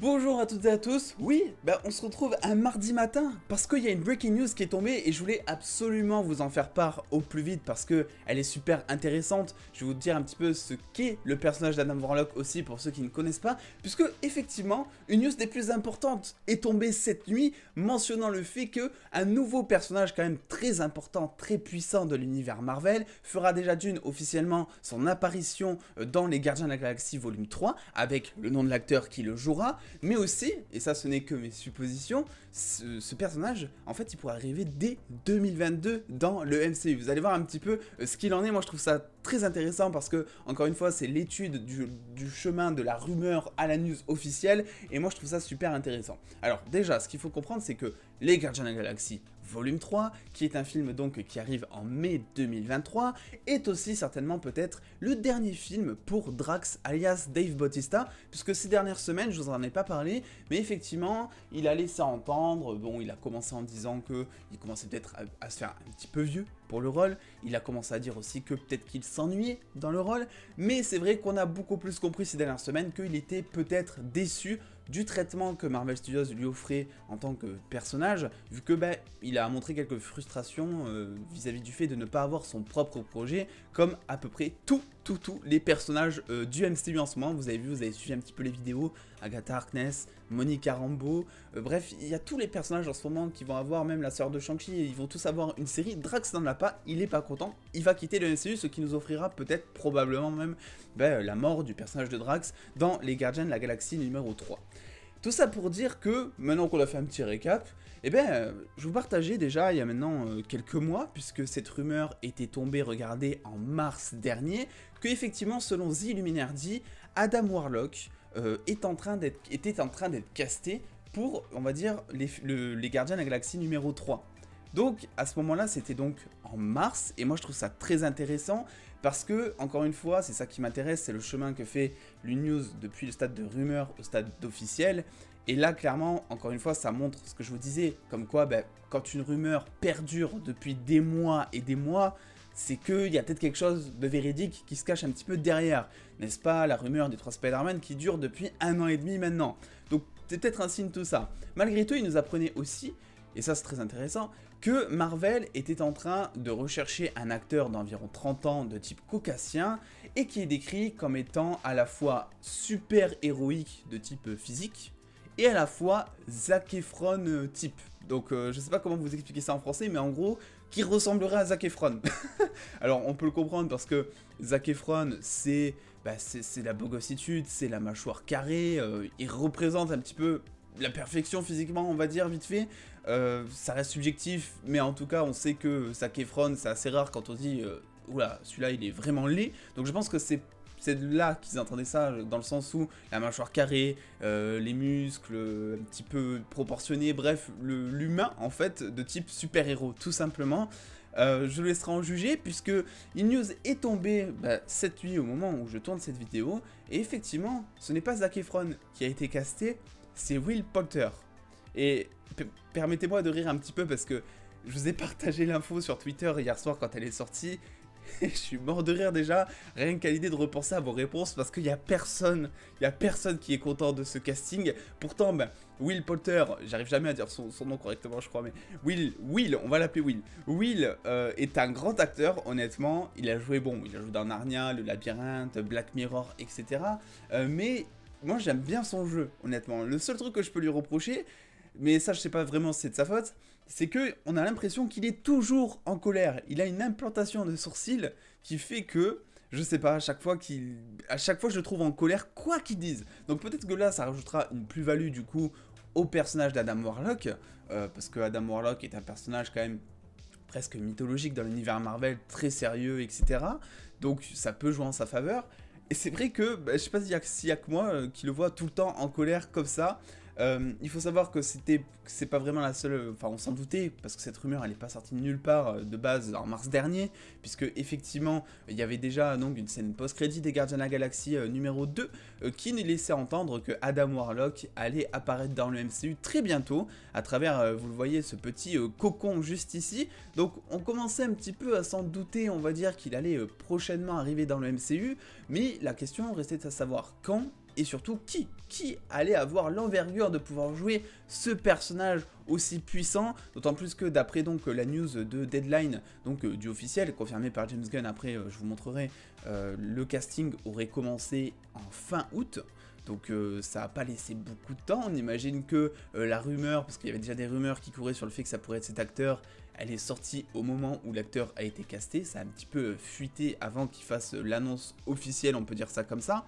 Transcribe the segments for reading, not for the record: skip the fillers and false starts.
Bonjour à toutes et à tous, oui, on se retrouve un mardi matin parce qu'il y a une breaking news qui est tombée et je voulais absolument vous en faire part au plus vite parce que elle est super intéressante. Je vais vous dire un petit peu ce qu'est le personnage d'Adam Warlock aussi pour ceux qui ne connaissent pas, puisque effectivement une news des plus importantes est tombée cette nuit mentionnant le fait que un nouveau personnage quand même très important, très puissant de l'univers Marvel fera déjà d'une officiellement son apparition dans les Gardiens de la Galaxie volume 3 avec le nom de l'acteur qui le jouera. Mais aussi, et ça ce n'est que mes suppositions, ce personnage, en fait, il pourrait arriver dès 2022 dans le MCU. Vous allez voir un petit peu ce qu'il en est. Moi, je trouve ça très intéressant parce que, encore une fois, c'est l'étude du chemin de la rumeur à la news officielle. Et moi, je trouve ça super intéressant. Alors, déjà, ce qu'il faut comprendre, c'est que les Gardiens de la Galaxie Volume 3, qui est un film donc qui arrive en mai 2023, est aussi certainement peut-être le dernier film pour Drax alias Dave Bautista, puisque ces dernières semaines, je vous en ai pas parlé, mais effectivement, il a laissé entendre, bon, il a commencé en disant que il commençait peut-être à se faire un petit peu vieux pour le rôle, il a commencé à dire aussi que peut-être qu'il s'ennuyait dans le rôle, mais c'est vrai qu'on a beaucoup plus compris ces dernières semaines qu'il était peut-être déçu du traitement que Marvel Studios lui offrait en tant que personnage, vu que il a montré quelques frustrations vis-à-vis du fait de ne pas avoir son propre projet, comme à peu près tous les personnages du MCU en ce moment. Vous avez vu, vous avez suivi un petit peu les vidéos, Agatha Harkness, Monica Rambeau, bref, il y a tous les personnages en ce moment qui vont avoir, même la sœur de Shang-Chi, ils vont tous avoir une série. Drax n'en a pas, il est pas content, il va quitter le MCU, ce qui nous offrira peut-être, probablement même, la mort du personnage de Drax dans les Gardiens de la Galaxie numéro 3. Tout ça pour dire que, maintenant qu'on a fait un petit récap, je vous partageais déjà il y a maintenant quelques mois, puisque cette rumeur était tombée, regardez, en mars dernier, que effectivement, selon The Illuminati, Adam Warlock était en train d'être casté pour, on va dire, les Gardiens de la Galaxie numéro 3. Donc à ce moment-là, c'était donc en mars, et moi je trouve ça très intéressant, parce que, encore une fois, c'est ça qui m'intéresse, c'est le chemin que fait l'Une-News depuis le stade de rumeur au stade d'officiel, et là, clairement, encore une fois, ça montre ce que je vous disais, comme quoi, quand une rumeur perdure depuis des mois et des mois, c'est qu'il y a peut-être quelque chose de véridique qui se cache un petit peu derrière, n'est-ce pas, la rumeur des 3 Spider-Man qui dure depuis 1 an et demi maintenant, donc c'est peut-être un signe tout ça. Malgré tout, il nous apprenait aussi, et ça c'est très intéressant, que Marvel était en train de rechercher un acteur d'environ 30 ans de type caucasien et qui est décrit comme étant à la fois super héroïque de type physique et à la fois Zac Efron type. Donc je sais pas comment vous expliquer ça en français, mais en gros, qui ressemblerait à Zac Efron. Alors on peut le comprendre parce que Zac Efron c'est la bogossitude, c'est la mâchoire carrée, il représente un petit peu la perfection physiquement, on va dire, vite fait. Ça reste subjectif, mais en tout cas, on sait que Zac Efron, c'est assez rare quand on dit oula, celui-là, il est vraiment laid. Donc je pense que c'est là qu'ils entendaient ça, dans le sens où la mâchoire carrée, les muscles un petit peu proportionnés, bref, l'humain, en fait, de type super-héros, tout simplement. Je le laisserai en juger, puisque une news est tombée cette nuit au moment où je tourne cette vidéo, et effectivement, ce n'est pas Zac Efron qui a été casté, c'est Will Poulter. Et permettez-moi de rire un petit peu parce que je vous ai partagé l'info sur Twitter hier soir quand elle est sortie. Et je suis mort de rire déjà, rien qu'à l'idée de repenser à vos réponses parce qu'il n'y a personne qui est content de ce casting. Pourtant, Will Poulter, j'arrive jamais à dire son nom correctement je crois, mais Will, on va l'appeler Will. Will est un grand acteur, honnêtement, il a joué dans Narnia, Le Labyrinthe, Black Mirror, etc. Mais moi j'aime bien son jeu, honnêtement. Le seul truc que je peux lui reprocher, mais ça je sais pas vraiment si c'est de sa faute, c'est que on a l'impression qu'il est toujours en colère. Il a une implantation de sourcils qui fait que, je sais pas, à chaque fois je le trouve en colère, quoi qu'il dise. Donc peut-être que là ça rajoutera une plus-value du coup au personnage d'Adam Warlock, parce que Adam Warlock est un personnage quand même presque mythologique dans l'univers Marvel, très sérieux, etc. Donc ça peut jouer en sa faveur. Et c'est vrai que, je sais pas s'il y a que moi qui le vois tout le temps en colère comme ça. Il faut savoir que c'est pas vraiment la seule, enfin on s'en doutait, parce que cette rumeur elle est pas sortie de nulle part de base en mars dernier, puisque effectivement il y avait déjà donc une scène post-crédit des Gardiens de la Galaxie numéro 2 qui nous laissait entendre que Adam Warlock allait apparaître dans le MCU très bientôt, à travers, vous le voyez, ce petit cocon juste ici. Donc on commençait un petit peu à s'en douter, on va dire qu'il allait prochainement arriver dans le MCU, mais la question restait à savoir quand et surtout qui allait avoir l'envergure de pouvoir jouer ce personnage aussi puissant, d'autant plus que d'après donc la news de Deadline, donc du officiel, confirmé par James Gunn, après je vous montrerai, le casting aurait commencé en fin août. Donc ça n'a pas laissé beaucoup de temps. On imagine que la rumeur, parce qu'il y avait déjà des rumeurs qui couraient sur le fait que ça pourrait être cet acteur, elle est sortie au moment où l'acteur a été casté. Ça a un petit peu fuité avant qu'il fasse l'annonce officielle, on peut dire ça comme ça.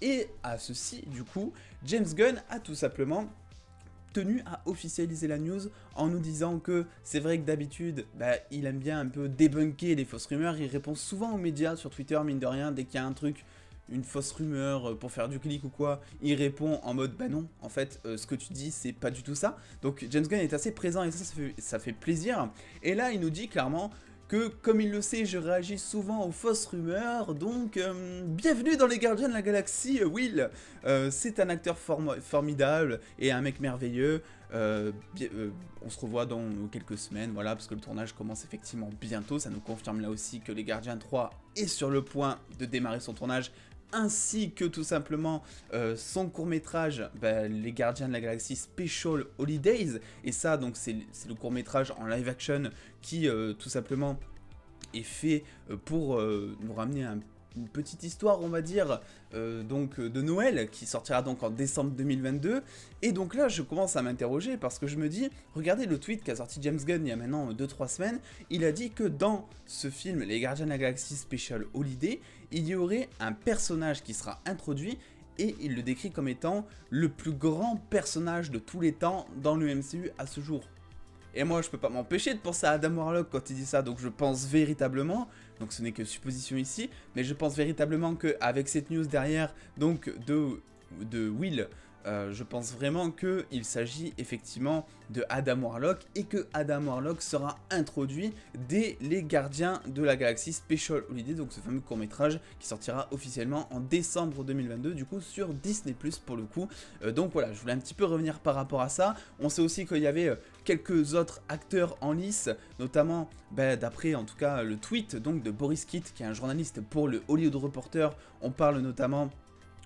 Et à ceci, du coup, James Gunn a tout simplement tenu à officialiser la news en nous disant que c'est vrai que d'habitude, il aime bien un peu débunker les fausses rumeurs. Il répond souvent aux médias sur Twitter, mine de rien, dès qu'il y a un truc, une fausse rumeur pour faire du clic ou quoi, il répond en mode bah non, en fait ce que tu dis c'est pas du tout ça. Donc James Gunn est assez présent et ça fait plaisir. Et là il nous dit clairement que comme il le sait, je réagis souvent aux fausses rumeurs, donc bienvenue dans les Gardiens de la Galaxie, Will. C'est un acteur formidable et un mec merveilleux. On se revoit dans quelques semaines, voilà, parce que le tournage commence effectivement bientôt. Ça nous confirme là aussi que les Gardiens 3 est sur le point de démarrer son tournage, ainsi que tout simplement son court-métrage, les Gardiens de la Galaxie Special Holidays. Et ça, donc c'est le court-métrage en live-action qui, tout simplement, est fait pour nous ramener une petite histoire, on va dire, donc de Noël, qui sortira donc en décembre 2022. Et donc là, je commence à m'interroger parce que je me dis, regardez le tweet qu'a sorti James Gunn il y a maintenant 2-3 semaines. Il a dit que dans ce film, Les Gardiens de la Galaxie Special Holiday, il y aurait un personnage qui sera introduit et il le décrit comme étant le plus grand personnage de tous les temps dans le MCU à ce jour. Et moi, je peux pas m'empêcher de penser à Adam Warlock quand il dit ça, donc je pense véritablement, donc ce n'est que supposition ici, mais je pense véritablement qu'avec cette news derrière, donc de Will, je pense vraiment qu'il s'agit effectivement de Adam Warlock et que Adam Warlock sera introduit dès les Gardiens de la Galaxie Special Holiday, donc ce fameux court-métrage qui sortira officiellement en décembre 2022, du coup sur Disney+, pour le coup. Donc voilà, je voulais un petit peu revenir par rapport à ça. On sait aussi qu'il y avait quelques autres acteurs en lice, notamment d'après en tout cas le tweet donc de Boris Kitt, qui est un journaliste pour le Hollywood Reporter. On parle notamment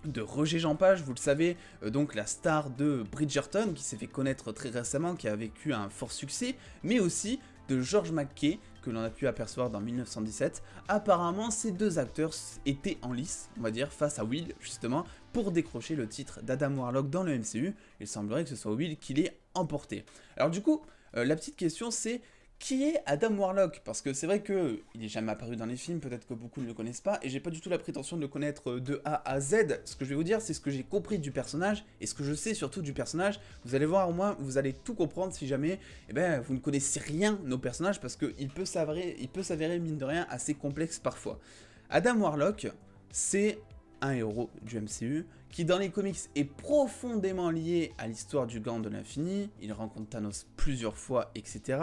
de Roger Jean-Page, vous le savez, donc la star de Bridgerton, qui s'est fait connaître très récemment, qui a vécu un fort succès, mais aussi de George McKay, que l'on a pu apercevoir dans 1917. Apparemment, ces deux acteurs étaient en lice, on va dire, face à Will, justement, pour décrocher le titre d'Adam Warlock dans le MCU. Il semblerait que ce soit Will qui l'ait emporté. Alors du coup, la petite question c'est, qui est Adam Warlock? Parce que c'est vrai qu'il n'est jamais apparu dans les films, peut-être que beaucoup ne le connaissent pas, et j'ai pas du tout la prétention de le connaître de A à Z. Ce que je vais vous dire, c'est ce que j'ai compris du personnage, et ce que je sais surtout du personnage. Vous allez voir, au moins, vous allez tout comprendre si jamais vous ne connaissez rien nos personnages, parce qu'il peut s'avérer, mine de rien, assez complexe parfois. Adam Warlock, c'est un héros du MCU, qui dans les comics est profondément lié à l'histoire du Gant de l'Infini. Il rencontre Thanos plusieurs fois, etc.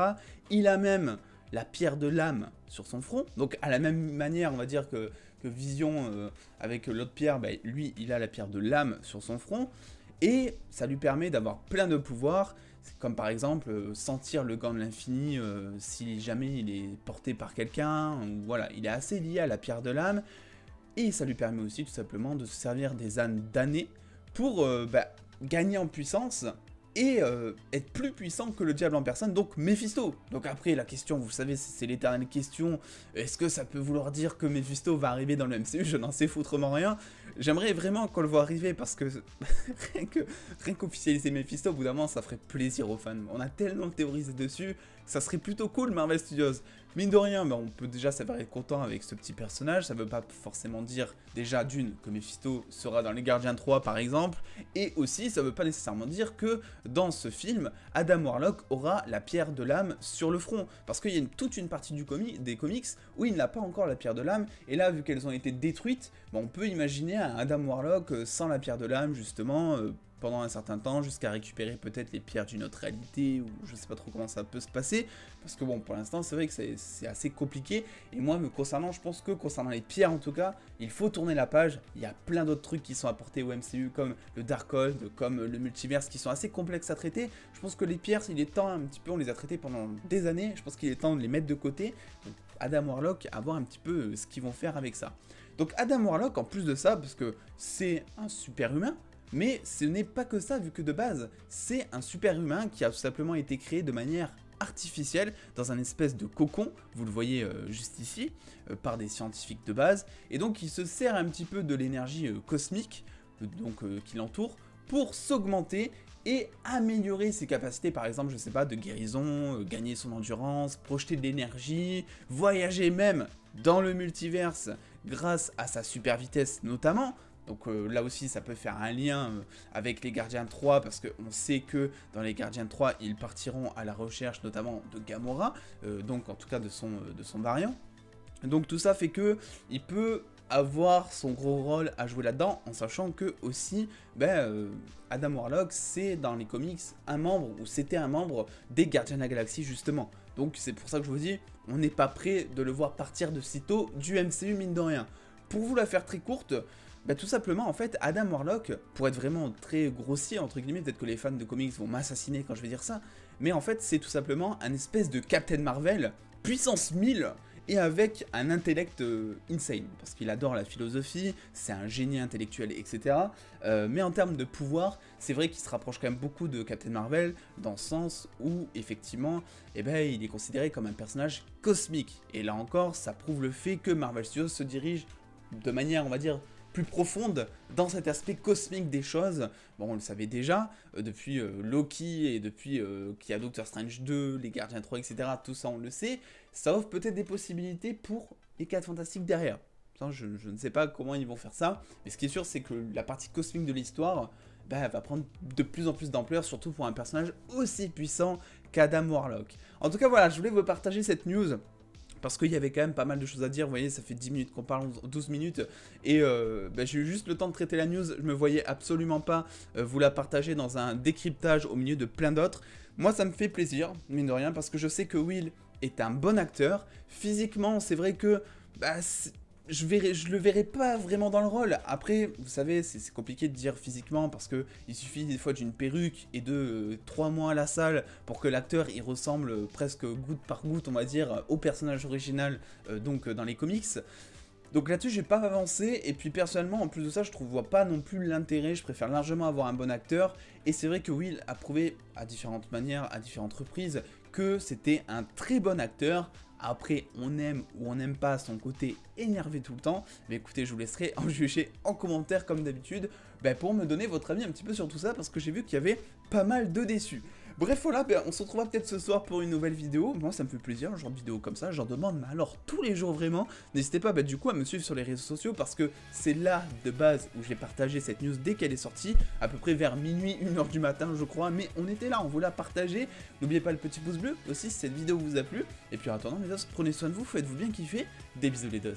Il a même la pierre de l'âme sur son front, donc à la même manière, on va dire que Vision avec l'autre pierre, lui il a la pierre de l'âme sur son front, et ça lui permet d'avoir plein de pouvoirs, comme par exemple sentir le Gant de l'Infini si jamais il est porté par quelqu'un, voilà, il est assez lié à la pierre de l'âme. Et ça lui permet aussi tout simplement de se servir des ânes damnés pour gagner en puissance et être plus puissant que le diable en personne, donc Mephisto. Donc après la question, vous savez, c'est l'éternelle question, est-ce que ça peut vouloir dire que Mephisto va arriver dans le MCU? Je n'en sais foutrement rien. J'aimerais vraiment qu'on le voit arriver parce que rien qu'officialiser Mephisto, au bout d'un moment, ça ferait plaisir aux fans. On a tellement théorisé dessus, ça serait plutôt cool Marvel Studios. Mine de rien, on peut déjà s'avérer content avec ce petit personnage. Ça veut pas forcément dire déjà d'une que Mephisto sera dans les Gardiens 3 par exemple, et aussi ça veut pas nécessairement dire que dans ce film, Adam Warlock aura la pierre de l'âme sur le front, parce qu'il y a toute une partie des comics où il n'a pas encore la pierre de l'âme, et là vu qu'elles ont été détruites, on peut imaginer un Adam Warlock sans la pierre de l'âme justement, pendant un certain temps, jusqu'à récupérer peut-être les pierres d'une autre réalité, ou je sais pas trop comment ça peut se passer, parce que bon, pour l'instant, c'est vrai que c'est assez compliqué, et moi, me concernant, je pense que concernant les pierres en tout cas, il faut tourner la page. Il y a plein d'autres trucs qui sont apportés au MCU, comme le Darkhold, comme le multiverse, qui sont assez complexes à traiter. Je pense que les pierres, il est temps un petit peu, on les a traitées pendant des années, je pense qu'il est temps de les mettre de côté. Donc, Adam Warlock, à voir un petit peu ce qu'ils vont faire avec ça. Donc Adam Warlock, en plus de ça, parce que c'est un super humain, mais ce n'est pas que ça, vu que de base, c'est un super humain qui a tout simplement été créé de manière artificielle dans un espèce de cocon, vous le voyez juste ici, par des scientifiques de base, et donc il se sert un petit peu de l'énergie cosmique qui l'entoure pour s'augmenter et améliorer ses capacités, par exemple, je sais pas, de guérison, gagner son endurance, projeter de l'énergie, voyager même dans le multiverse grâce à sa super vitesse notamment. Donc là aussi ça peut faire un lien avec les Gardiens 3 parce qu'on sait que dans les Gardiens 3 ils partiront à la recherche notamment de Gamora, donc en tout cas de son variant. Donc tout ça fait que il peut avoir son gros rôle à jouer là-dedans, en sachant que aussi Adam Warlock c'est dans les comics un membre, ou c'était un membre des Gardiens de la Galaxie justement. Donc c'est pour ça que je vous dis, on n'est pas prêt de le voir partir de sitôt du MCU mine de rien. Pour vous la faire très courte, tout simplement, en fait, Adam Warlock, pour être vraiment très grossier, entre guillemets, peut-être que les fans de comics vont m'assassiner quand je vais dire ça, mais en fait, c'est tout simplement un espèce de Captain Marvel, puissance 1000, et avec un intellect insane, parce qu'il adore la philosophie, c'est un génie intellectuel, etc. Mais en termes de pouvoir, c'est vrai qu'il se rapproche quand même beaucoup de Captain Marvel, dans le sens où, effectivement, il est considéré comme un personnage cosmique. Et là encore, ça prouve le fait que Marvel Studios se dirige de manière, on va dire, plus profonde dans cet aspect cosmique des choses. Bon, on le savait déjà, depuis Loki et depuis qu'il y a Doctor Strange 2, les Gardiens 3, etc. Tout ça, on le sait. Ça offre peut-être des possibilités pour les 4 Fantastiques derrière. Ça, je ne sais pas comment ils vont faire ça, mais ce qui est sûr, c'est que la partie cosmique de l'histoire va prendre de plus en plus d'ampleur, surtout pour un personnage aussi puissant qu'Adam Warlock. En tout cas, voilà, je voulais vous partager cette news, parce qu'il y avait quand même pas mal de choses à dire. Vous voyez, ça fait 10 minutes qu'on parle, 12 minutes, et j'ai eu juste le temps de traiter la news. Je me voyais absolument pas vous la partager dans un décryptage au milieu de plein d'autres. Moi, ça me fait plaisir, mine de rien, parce que je sais que Will est un bon acteur. Physiquement, c'est vrai que je le verrai pas vraiment dans le rôle. Après, vous savez, c'est compliqué de dire physiquement parce que il suffit des fois d'une perruque et de 3 mois à la salle pour que l'acteur il ressemble presque goutte par goutte, on va dire, au personnage original dans les comics. Donc là-dessus, j'ai pas avancé, et puis personnellement, en plus de ça, je vois pas non plus l'intérêt, je préfère largement avoir un bon acteur, et c'est vrai que Will a prouvé à différentes manières, à différentes reprises, que c'était un très bon acteur. Après, on aime ou on n'aime pas son côté énervé tout le temps, mais écoutez, je vous laisserai en juger en commentaire comme d'habitude, pour me donner votre avis un petit peu sur tout ça, parce que j'ai vu qu'il y avait pas mal de déçus. Bref, voilà, on se retrouvera peut-être ce soir pour une nouvelle vidéo. Moi, ça me fait plaisir, genre de vidéo comme ça, j'en demande, mais alors tous les jours vraiment. N'hésitez pas du coup à me suivre sur les réseaux sociaux, parce que c'est là de base où j'ai partagé cette news dès qu'elle est sortie, à peu près vers minuit, 1h du matin je crois, mais on était là, on vous l'a partagé. N'oubliez pas le petit pouce bleu aussi si cette vidéo vous a plu, et puis en attendant les os, prenez soin de vous, faites-vous bien kiffer, des bisous les dos.